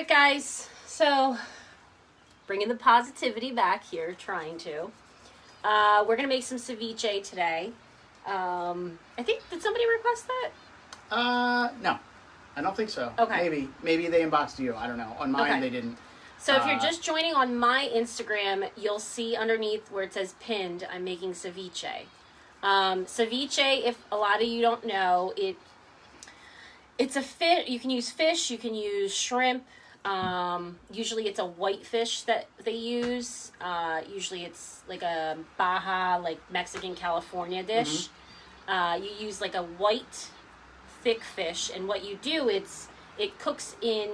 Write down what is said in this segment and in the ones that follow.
right, guys. So, bringing the positivity back here, trying to. We're going to make some ceviche today. I think, did somebody request that? No. I don't think so. Okay. Maybe they inboxed you. I don't know. On mine, they didn't. So if you're just joining on my Instagram, you'll see underneath where it says pinned, I'm making ceviche. Ceviche, if a lot of you don't know, it's a fish. You can use fish, you can use shrimp. Usually it's a white fish that they use. Usually it's like a Baja, like Mexican California dish. You use like a white, thick fish, and what you do, it cooks in.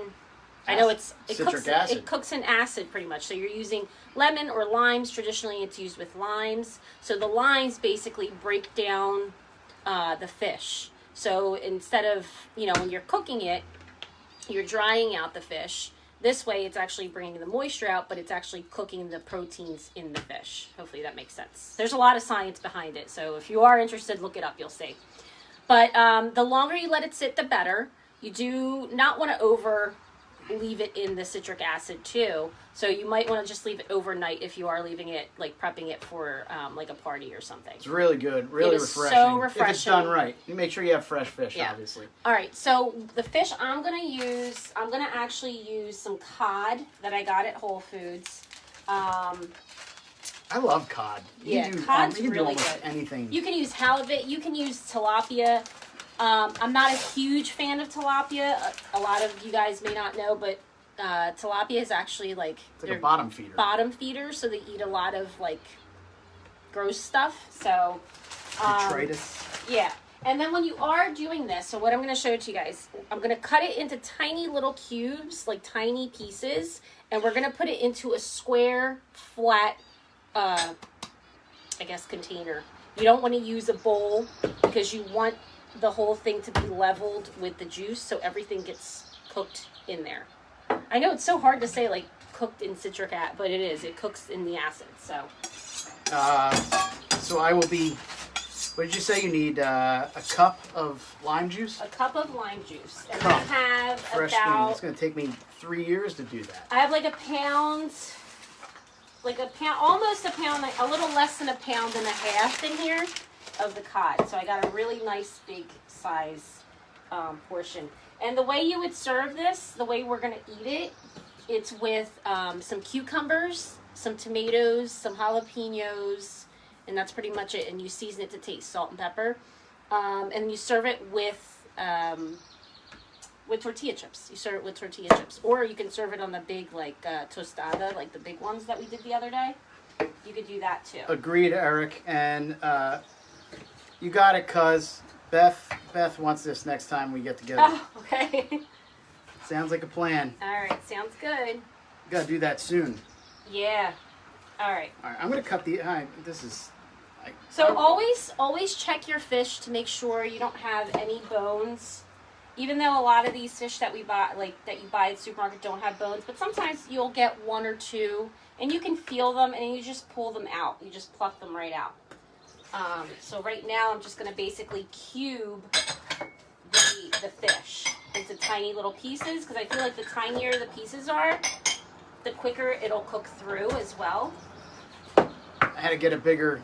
I know it cooks in acid pretty much. So you're using lemon or limes. Traditionally, it's used with limes. So the limes basically break down the fish. So instead of, when you're cooking it, you're drying out the fish. This way, it's actually bringing the moisture out, but it's actually cooking the proteins in the fish. Hopefully that makes sense. There's a lot of science behind it. So if you are interested, look it up. You'll see. But the longer you let it sit, the better. You do not want to leave it in the citric acid too. So you might want to just leave it overnight if you are leaving it, like prepping it for like a party or something. It's really good, really refreshing. So refreshing. If it's done right. You make sure you have fresh fish, obviously. All right, so the fish I'm going to actually use some cod that I got at Whole Foods. I love cod. Cod's you can really do almost good. Anything. You can use halibut, you can use tilapia. I'm not a huge fan of tilapia. A lot of you guys may not know, but tilapia is actually like a bottom feeder. Bottom feeder, so they eat a lot of like gross stuff. So detritus. Yeah. And then when you are doing this, so what I'm going to show to you guys, I'm going to cut it into tiny little cubes, like tiny pieces, and we're going to put it into a square, flat, container. You don't want to use a bowl because you want the whole thing to be leveled with the juice so everything gets cooked in there. I know it's so hard to say like cooked in citric acid, but it is. It cooks in the acid. So I will be, what did you say? You need a cup of lime juice? A cup of lime juice. And I have fresh about... It's going to take me 3 years to do that. I have like a pound, almost a pound, like a little less than a pound and a half in here of the cod. So I got a really nice big size portion. And the way you would serve this, the way we're going to eat it, it's with some cucumbers, some tomatoes, some jalapenos, and that's pretty much it. And you season it to taste, salt and pepper. And you serve it with tortilla chips. You serve it with tortilla chips. Or you can serve it on the big, like, tostada, like the big ones that we did the other day. You could do that, too. Agreed, Eric. And you got it, cuz Beth wants this next time we get together. Oh, okay. Sounds like a plan. All right, sounds good. You got to do that soon. Yeah. All right. All right, I'm going to cut the... this is... So always check your fish to make sure you don't have any bones. Even though a lot of these fish that we buy, that you buy at the supermarket, don't have bones, but sometimes you'll get one or two, and you can feel them, and you just pull them out. You just pluck them right out. So right now, I'm just going to basically cube the fish into tiny little pieces, because I feel like the tinier the pieces are, the quicker it'll cook through as well. I had to get a bigger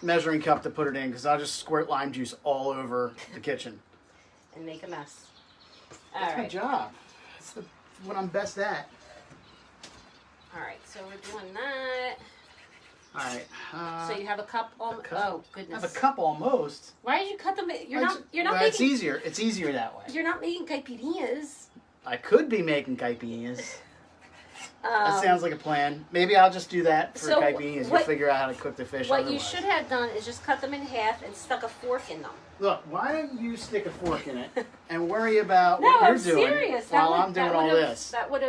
measuring cup to put it in, because I'll just squirt lime juice all over the kitchen. And make a mess. That's my job. That's what I'm best at. All right, so we're doing that. All right. So you have a cup almost. Oh goodness. I have a cup almost. Why did you cut them? You're not making. It's easier. It's easier that way. You're not making caipirinhas. I could be making caipirinhas. That sounds like a plan. Maybe I'll just do that for caipirinhas. You figure out how to cook the fish. What you should have done is just cut them in half and stuck a fork in them. Look, why don't you stick a fork in it and worry about what you're doing serious. while I'm doing all this? That would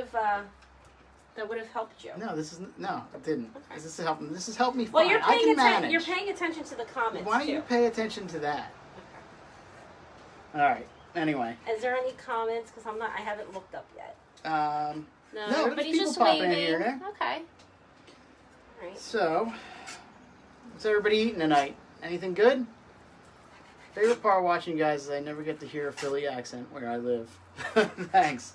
have helped you. No, it didn't. Okay. This is helping me Well, fine. I can manage. You're paying attention to the comments. Why don't you pay attention to that? Okay. All right. Anyway. Is there any comments? Because I haven't looked up yet. No, everybody's just waving. In here. Okay. All right. So, what's everybody eating tonight? Anything good? Favorite part watching you guys is I never get to hear a Philly accent where I live. Thanks.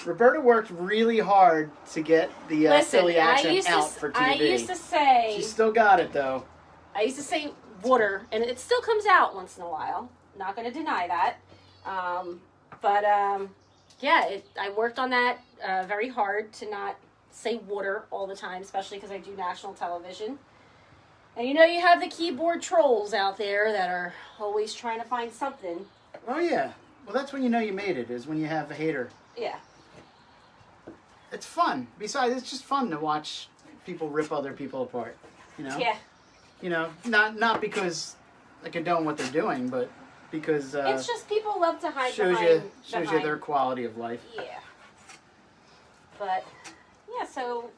Roberta worked really hard to get the Philly accent out for TV. I used to say... She still got it, though. I used to say water, and it still comes out once in a while. Not going to deny that. Yeah, I worked on that very hard to not say water all the time, especially because I do national television. And you know you have the keyboard trolls out there that are always trying to find something. Oh, yeah. Well, that's when you know you made it, is when you have a hater. Yeah. It's fun. Besides, it's just fun to watch people rip other people apart, you know? Yeah. You know, not because I condone what they're doing, but because... it's just people love to hide shows behind... you their quality of life. Yeah. But, yeah, so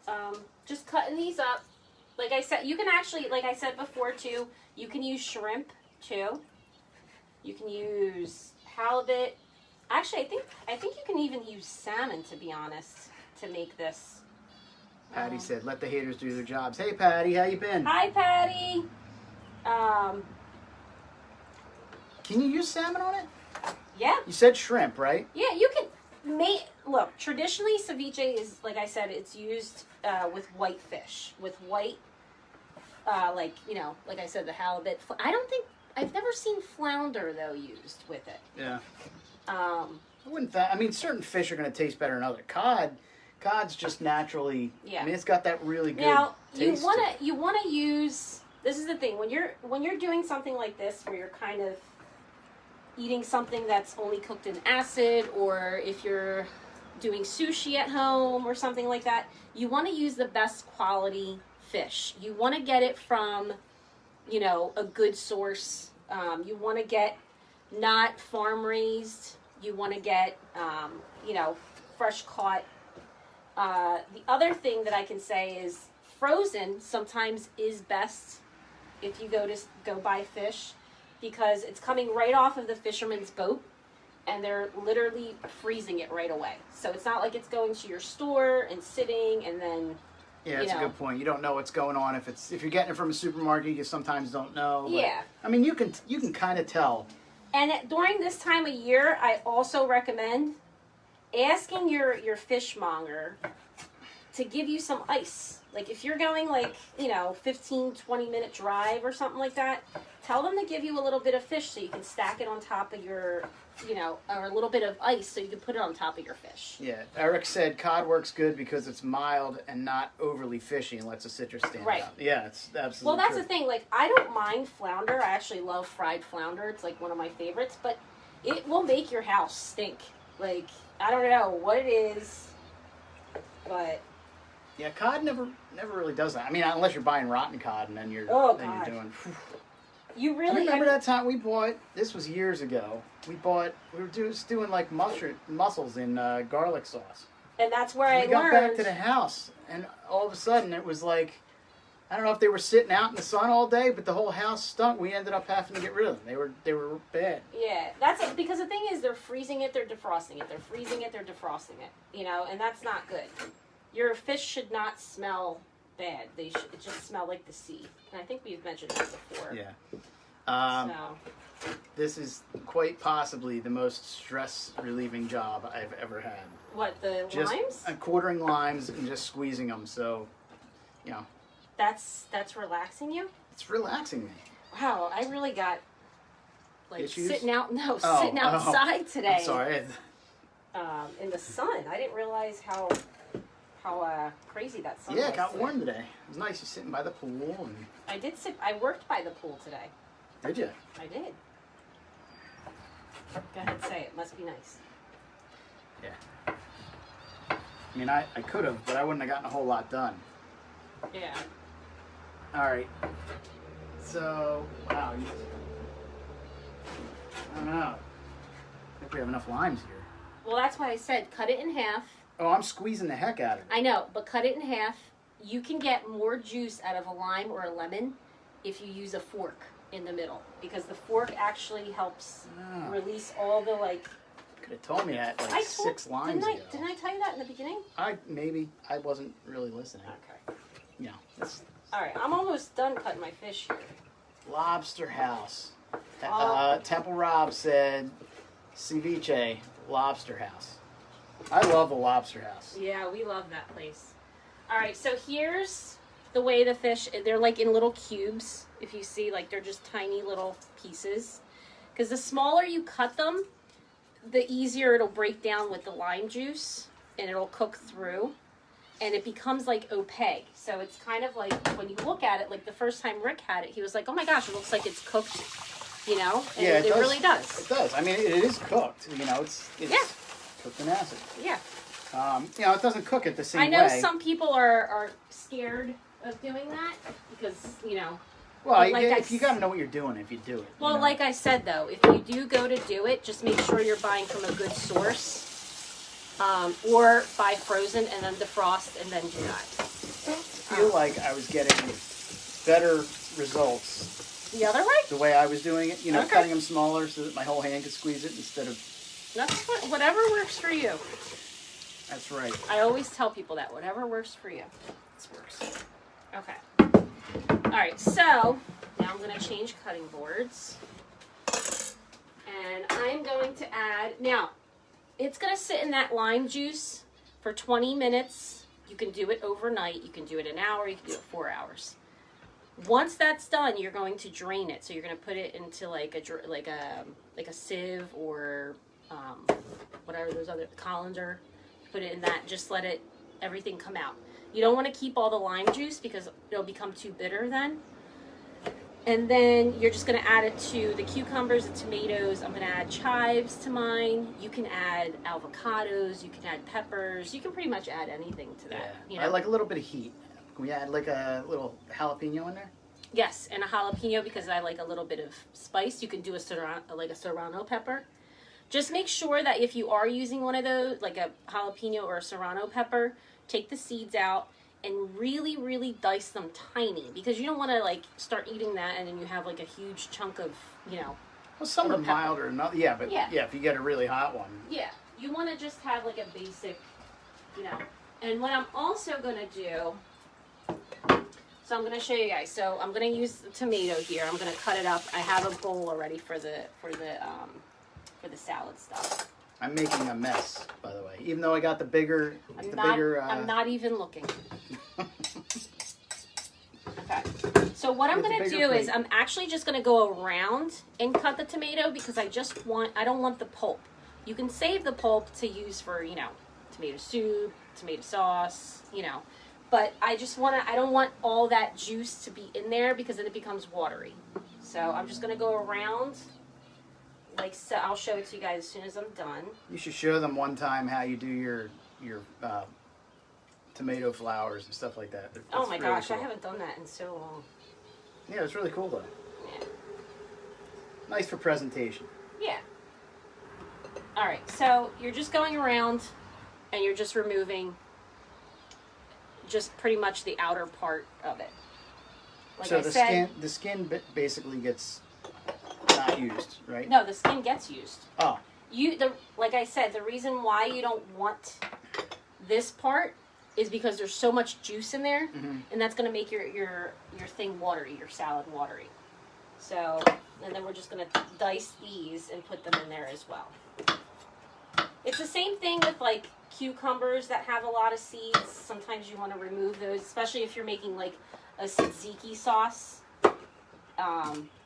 just cutting these up. Like I said, you can actually, like I said before, too, you can use shrimp, too. You can use halibut. Actually, I think you can even use salmon, to be honest, to make this. Patty said, let the haters do their jobs. Hey, Patty, how you been? Hi, Patty. Can you use salmon on it? Yeah. You said shrimp, right? Yeah, you can make... Look, traditionally, ceviche is, like I said, it's used with white fish. With white, like I said, the halibut. I've never seen flounder, though, used with it. Yeah. I mean, certain fish are going to taste better than other. Cod's just naturally... Yeah. I mean, it's got that really good taste. Now, you want to use... This is the thing. When you're doing something like this, where you're kind of eating something that's only cooked in acid, or if you're doing sushi at home or something like that, you want to use the best quality fish. You want to get it from, a good source. You want to get not farm raised. You want to get, fresh caught. The other thing that I can say is frozen sometimes is best if you go buy fish, because it's coming right off of the fisherman's boat and they're literally freezing it right away. So it's not like it's going to your store and sitting and then... Yeah, that's a good point. You don't know what's going on. If you're getting it from a supermarket, you sometimes don't know. But, yeah. I mean, you can kind of tell. And during this time of year, I also recommend asking your fishmonger to give you some ice. Like if you're going 15, 20-minute drive or something like that, tell them to give you a little bit of fish so you can stack it on top of your, or a little bit of ice so you can put it on top of your fish. Yeah, Eric said cod works good because it's mild and not overly fishy and lets the citrus stand out. Yeah, it's absolutely Well, that's true. the thing. Like, I don't mind flounder. I actually love fried flounder. It's like one of my favorites, but it will make your house stink. Like, I don't know what it is, but... Yeah, cod never really does that. I mean, unless you're buying rotten cod and then you're doing... You really... I remember that time we bought... This was years ago. We were doing like mussels in garlic sauce. And that's where I learned... We got back to the house, and all of a sudden it was like... I don't know if they were sitting out in the sun all day, but the whole house stunk. We ended up having to get rid of them. They were bad. Yeah, because the thing is, they're freezing it, they're defrosting it. They're freezing it, they're defrosting it. And that's not good. Your fish should not smell bad. It just smell like the sea. And I think we've mentioned that before. Yeah. This is quite possibly the most stress-relieving job I've ever had. What, the limes? Quartering limes and just squeezing them. So, That's relaxing you? It's relaxing me. Wow, I really got issues? sitting outside today. I'm sorry. In the sun. I didn't realize how crazy that sun was. Yeah, it got warm today. It was nice. You're sitting by the pool. And... I worked by the pool today. Did you? I did. Go ahead, say it. Must be nice. Yeah. I mean, I could have, but I wouldn't have gotten a whole lot done. Yeah. All right. So, wow. I don't know. I think we have enough limes here. Well, that's why I said cut it in half. Oh, I'm squeezing the heck out of it. I know, but cut it in half. You can get more juice out of a lime or a lemon if you use a fork in the middle, because the fork actually helps release all the Could have told me that 6 limes ago. Didn't I tell you that in the beginning? I wasn't really listening. Okay. Yeah. All right, I'm almost done cutting my fish here. Lobster House. Temple Rob said Ceviche Lobster House. I love the Lobster House. Yeah, we love that place. All right, so here's the way the fish, they're like in little cubes. If you see, like they're just tiny little pieces. Because the smaller you cut them, the easier it'll break down with the lime juice and it'll cook through. And it becomes like opaque. So it's kind of like, when you look at it, like the first time Rick had it, he was like, oh my gosh, it looks like it's cooked, you know? And yeah, it really does. It does. I mean, it is cooked. You know, it's cooked in acid. Yeah. You know, it doesn't cook it the same way. I know some people are scared of doing that because, you know. Well, you got to know what you're doing if you do it. Well, you know? like I said, though, if you do go to do it, just make sure you're buying from a good source. Or buy frozen and then defrost and then do that. I feel like I was getting better results the other way? The way I was doing it, you know, cutting them smaller so that my whole hand could squeeze it instead of... That's whatever works for you. That's right. I always tell people that. Whatever works for you. This works. Okay. All right, so now I'm going to change cutting boards. And I'm going to add... Now, it's going to sit in that lime juice for 20 minutes. You can do it overnight. You can do it an hour. You can do it 4 hours. Once that's done, you're going to drain it. So you're going to put it into like a sieve or whatever those other colander. Put it in that. Just let everything come out. You don't want to keep all the lime juice because it'll become too bitter then. And then you're just going to add it to the cucumbers, the tomatoes. I'm going to add chives to mine. You can add avocados. You can add peppers. You can pretty much add anything to that. Yeah. You know? I like a little bit of heat. Can we add like a little jalapeno in there? Yes, and a jalapeno because I like a little bit of spice. You can do a serrano pepper. Just make sure that if you are using one of those, like a jalapeno or a serrano pepper, take the seeds out and really, really dice them tiny because you don't want to like start eating that and then you have like a huge chunk of, you know. Well, some are milder than others. Yeah, but yeah, if you get a really hot one. Yeah, you want to just have like a basic, you know. And what I'm also going to do, so I'm going to show you guys. So I'm going to use the tomato here. I'm going to cut it up. I have a bowl already for the salad stuff. I'm making a mess, by the way. Even though I got the bigger... I'm not even looking. Okay. So what I'm going to do is I'm actually just going to go around and cut the tomato because I don't want the pulp. You can save the pulp to use for, you know, tomato soup, tomato sauce, you know. But I don't want all that juice to be in there because then it becomes watery. So I'm just going to go around... Like so, I'll show it to you guys as soon as I'm done. You should show them one time how you do your tomato flowers and stuff like that. Oh my gosh, cool. I haven't done that in so long. Yeah, it's really cool though. Yeah. Nice for presentation. Yeah. All right, so you're just going around and you're just removing just pretty much the outer part of it. Like so the skin basically gets not used, right? No, the skin gets used. Oh. Like I said, the reason why you don't want this part is because there's so much juice in there, and that's going to make your thing watery, your salad watery. So, and then we're just going to dice these and put them in there as well. It's the same thing with like cucumbers that have a lot of seeds. Sometimes you want to remove those, especially if you're making like a tzatziki sauce.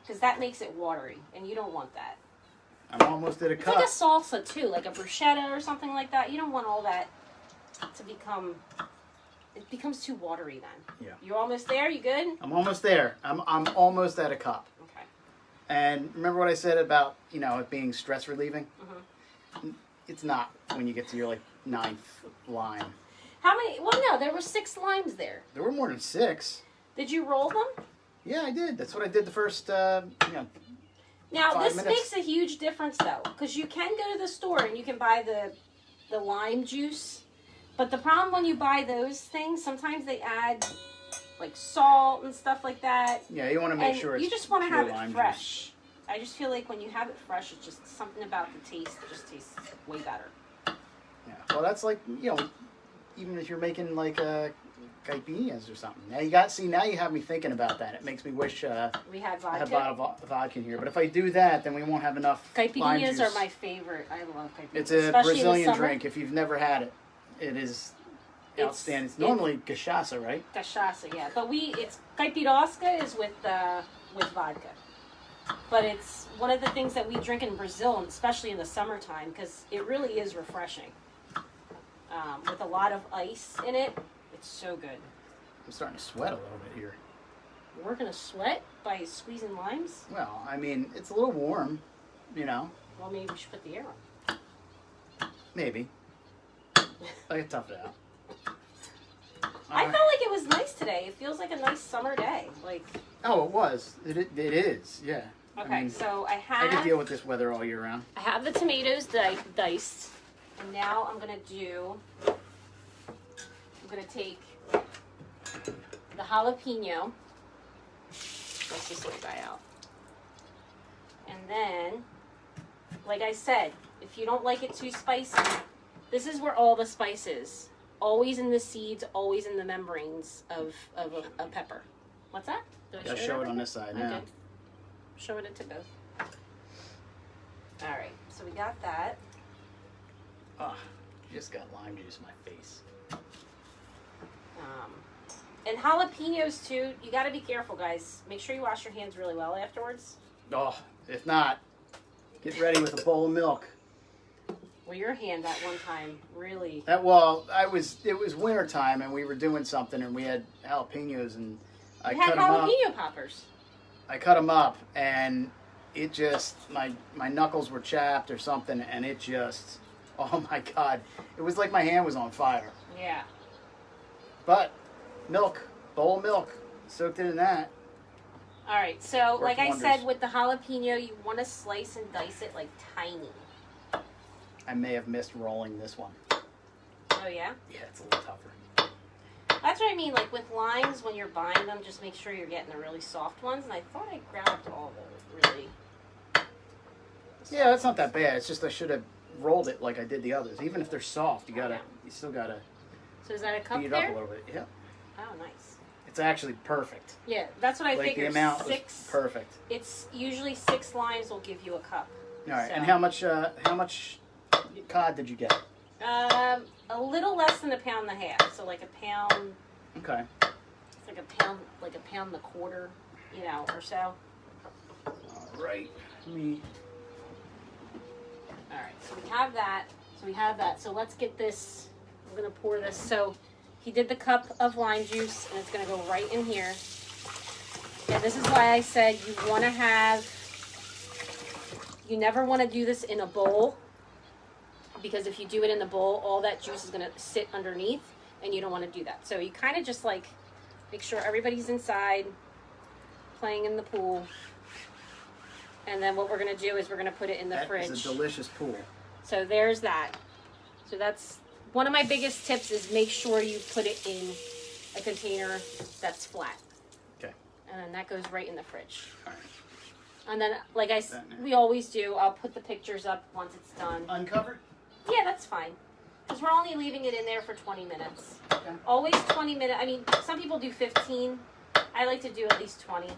Because that makes it watery, and you don't want that. I'm almost at a cup. It's like a salsa, too, like a bruschetta or something like that. You don't want all that to become... It becomes too watery then. Yeah. You're almost there? You good? I'm almost there. I'm almost at a cup. Okay. And remember what I said about, you know, it being stress relieving? Mm-hmm. It's not when you get to your, like, 9th lime. How many? Well, no, there were 6 limes there. There were more than 6. Did you roll them? Yeah, I did. That's what I did the first, Now, this makes a huge difference, though, because you can go to the store and you can buy the lime juice, but the problem when you buy those things, sometimes they add, like, salt and stuff like that. Yeah, you want to make sure it's you just want to have it fresh. Juice. I just feel like when you have it fresh, it's just something about the taste that just tastes way better. Yeah, well, that's like, you know, even if you're making, like, caipirinhas or something. Now now you have me thinking about that. It makes me wish we had vodka. I had a bottle of vodka in here. But if I do that, then we won't have enough lime Caipirinhas juice. are my favorite. I love caipirinhas. It's a especially Brazilian drink. If you've never had it, it is outstanding. It's normally cachaça, right? Cachaça, yeah. But it's caipirosca is with vodka. But it's one of the things that we drink in Brazil, especially in the summertime, because it really is refreshing. With a lot of ice in it, it's so good. I'm starting to sweat a little bit here. We're going to sweat by squeezing limes? Well, I mean, it's a little warm, you know. Well, maybe we should put the air on. Maybe. I can tough it out. I felt like it was nice today. It feels like a nice summer day. Oh, it was. It is, yeah. Okay, I mean, so I can deal with this weather all year round. I have the tomatoes diced. And now I'm going to take the jalapeno. Let's just get that out. And then, like I said, if you don't like it too spicy, this is where all the spice is. Always in the seeds, always in the membranes of a pepper. What's that? Do I show it on this side now. Okay. Show it to both. All right, so we got that. Oh, just got lime juice in my face. And jalapenos too, you got to be careful, guys. Make sure you wash your hands really well afterwards. Oh, if not, get ready with a bowl of milk. Well, your hand that one time really. It was winter time and we were doing something and we had jalapenos and I cut them up. You had jalapeno poppers. I cut them up and it just my knuckles were chapped or something and it just, oh my God, it was like my hand was on fire. Yeah. But bowl of milk, soaked it in that. All right, so like I wonders. said, with the jalapeno, you want to slice and dice it like tiny. I may have missed rolling this one. Oh yeah? Yeah, it's a little tougher. That's what I mean, like with limes, when you're buying them, just make sure you're getting the really soft ones. And I thought I grabbed all the really. Yeah, that's not that bad. It's just I should have rolled it like I did the others. Even if they're soft, you still gotta. So is that a cup beat it there? up a little bit. Yeah. Oh, nice. It's actually perfect. Yeah, that's what I like figured. The amount was perfect. It's usually 6 limes will give you a cup. All right, so. and how much cod did you get? A little less than 1.5 pounds. So like a pound. Okay. It's like a pound and a quarter, or so. All right. All right. So we have that. So let's get this. I'm gonna pour this. So he did the cup of lime juice, and it's gonna go right in here. And this is why I said you never want to do this in a bowl, because if you do it in the bowl, all that juice is gonna sit underneath, and you don't want to do that. So you kind of just make sure everybody's inside, playing in the pool. And then what we're gonna do is we're gonna put it in the fridge. It's a delicious pool. So there's that. So that's one of my biggest tips, is make sure you put it in a container that's flat. Okay. And then that goes right in the fridge. All right. And then, like we always do, I'll put the pictures up once it's done. Uncovered? Yeah, that's fine. Because we're only leaving it in there for 20 minutes. Okay. Always 20 minutes. I mean, some people do 15. I like to do at least 20.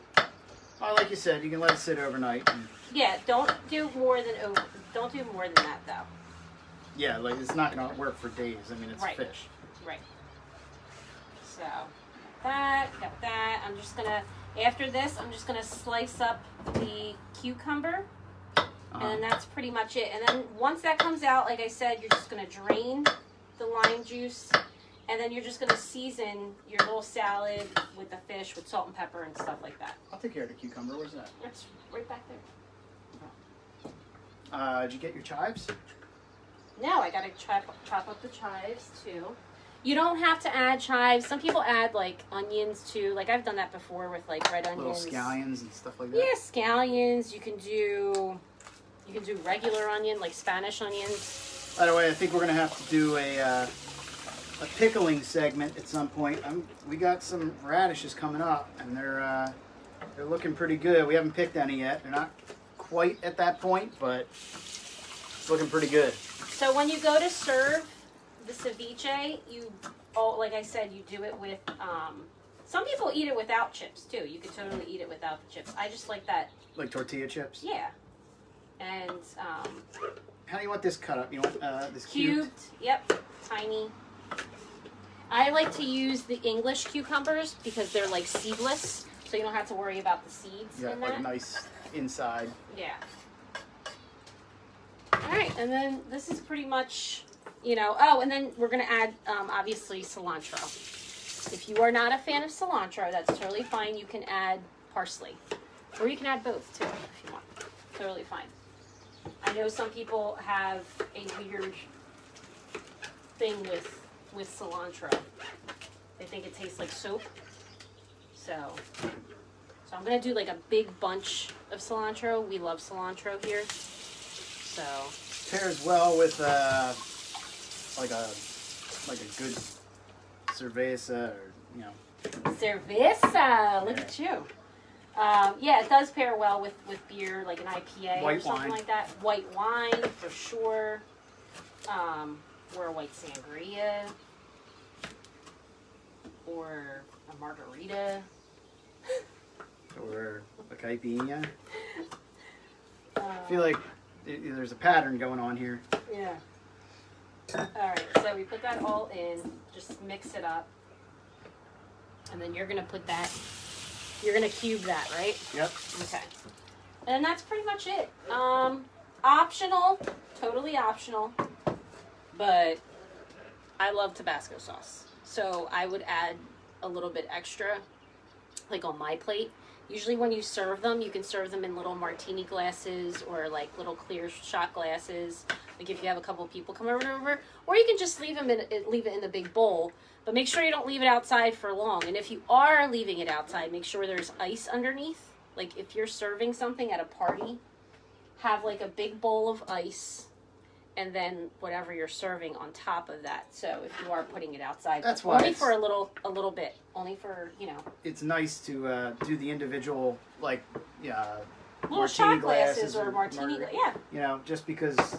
Well, like you said, you can let it sit overnight. Yeah, don't do more than that though. Yeah, like it's not going to work for days. I mean, it's fish. Right. So, got that. After this, I'm just going to slice up the cucumber. And that's pretty much it. And then once that comes out, like I said, you're just going to drain the lime juice. And then you're just going to season your little salad with the fish with salt and pepper and stuff like that. I'll take care of the cucumber. Where's that? It's right back there. Did you get your chives? No, I got to chop up the chives too. You don't have to add chives. Some people add like onions too. Like I've done that before with like red onions. Little scallions and stuff like that. Yeah, scallions. You can do regular onion, like Spanish onions. By the way, I think we're going to have to do a pickling segment at some point. We got some radishes coming up, and they're looking pretty good. We haven't picked any yet. They're not quite at that point, but it's looking pretty good. So when you go to serve the ceviche, you oh, like I said, you do it with, some people eat it without chips too. You could totally eat it without the chips. I just like that. Like tortilla chips? Yeah. And, how do you want this cut up? You want this cubed? Yep. Tiny. I like to use the English cucumbers because they're like seedless, so you don't have to worry about the seeds Yeah, in like that. a nice inside. Yeah. All right, and then this is pretty much, you know, oh, and then we're going to add, obviously, cilantro. If you are not a fan of cilantro, that's totally fine. You can add parsley. Or you can add both, too, if you want. Totally fine. I know some people have a weird thing with cilantro. They think it tastes like soap. So I'm going to do like a big bunch of cilantro. We love cilantro here. So pairs well with like a good cerveza, or you know. Cerveza, look at you. Yeah, it does pair well with beer, like an IPA White or something wine. like that. White wine for sure. Or a white sangria, or a margarita, Or a caipirinha. I feel like there's a pattern going on here. Yeah. Alright, so we put that all in, just mix it up. And then you're going to put that, you're going to cube that, right? Yep. Okay. And that's pretty much it. Optional, totally optional, but I love Tabasco sauce. So I would add a little bit extra, like on my plate. Usually when you serve them, you can serve them in little martini glasses or like little clear shot glasses. Like if you have a couple of people come over, or you can just leave it in the big bowl. But make sure you don't leave it outside for long. And if you are leaving it outside, make sure there's ice underneath. Like if you're serving something at a party, have like a big bowl of ice, and then whatever you're serving on top of that. So if you are putting it outside, that's why only for a little bit, only for, you know. It's nice to do the individual, like, Little shot glasses or martini, yeah. You know, just because,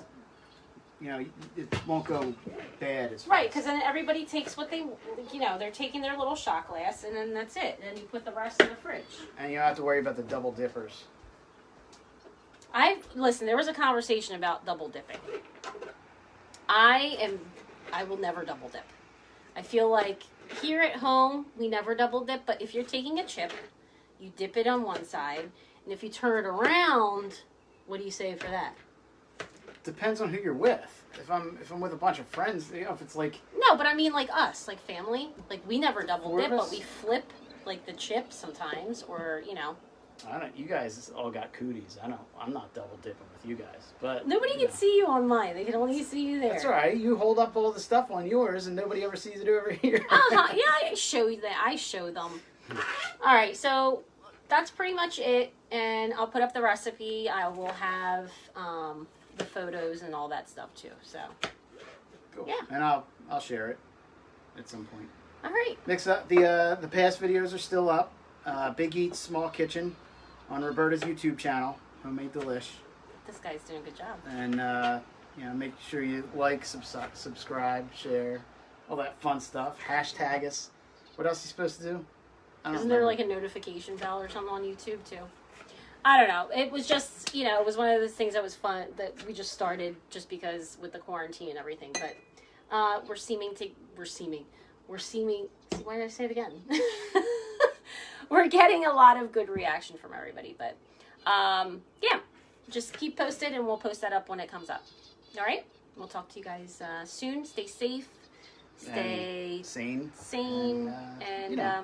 you know, it won't go bad as fast. Right, because then everybody takes what they, you know, they're taking their little shot glass, and then that's it. And then you put the rest in the fridge. And you don't have to worry about the double dippers. Listen, there was a conversation about double dipping. I will never double dip. I feel like here at home, we never double dip, but if you're taking a chip, you dip it on one side, and if you turn it around, what do you say for that? Depends on who you're with. If I'm with a bunch of friends, you know, if it's like... No, but I mean like us, like family. Like we never double dip, but we flip like the chip sometimes, or, you know. I don't know. You guys all got cooties. I'm not double dipping with you guys, but nobody can see you on mine. They can only see you there. That's all right. You hold up all the stuff on yours, and nobody ever sees it over here. Yeah, I show you that. I show them. All right, so that's pretty much it, and I'll put up the recipe. I will have the photos and all that stuff too. So Cool. Yeah, and I'll share it at some point. all right. Next up, the past videos are still up. Big Eats Small Kitchen on Roberta's YouTube channel, Homemade Delish. This guy's doing a good job. And you know, make sure you like, subscribe, share, all that fun stuff. Hashtag us. What else are you supposed to do? Isn't there like a notification bell or something on YouTube too? I don't know. It was just, you know, it was one of those things that was fun that we just started just because with the quarantine and everything. But we're seeming. Why did I say it again? We're getting a lot of good reaction from everybody. But yeah, just keep posted and we'll post that up when it comes up. All right. We'll talk to you guys soon. Stay safe. Stay sane. Sane. And you know,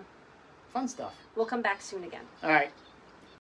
fun stuff. We'll come back soon again. All right.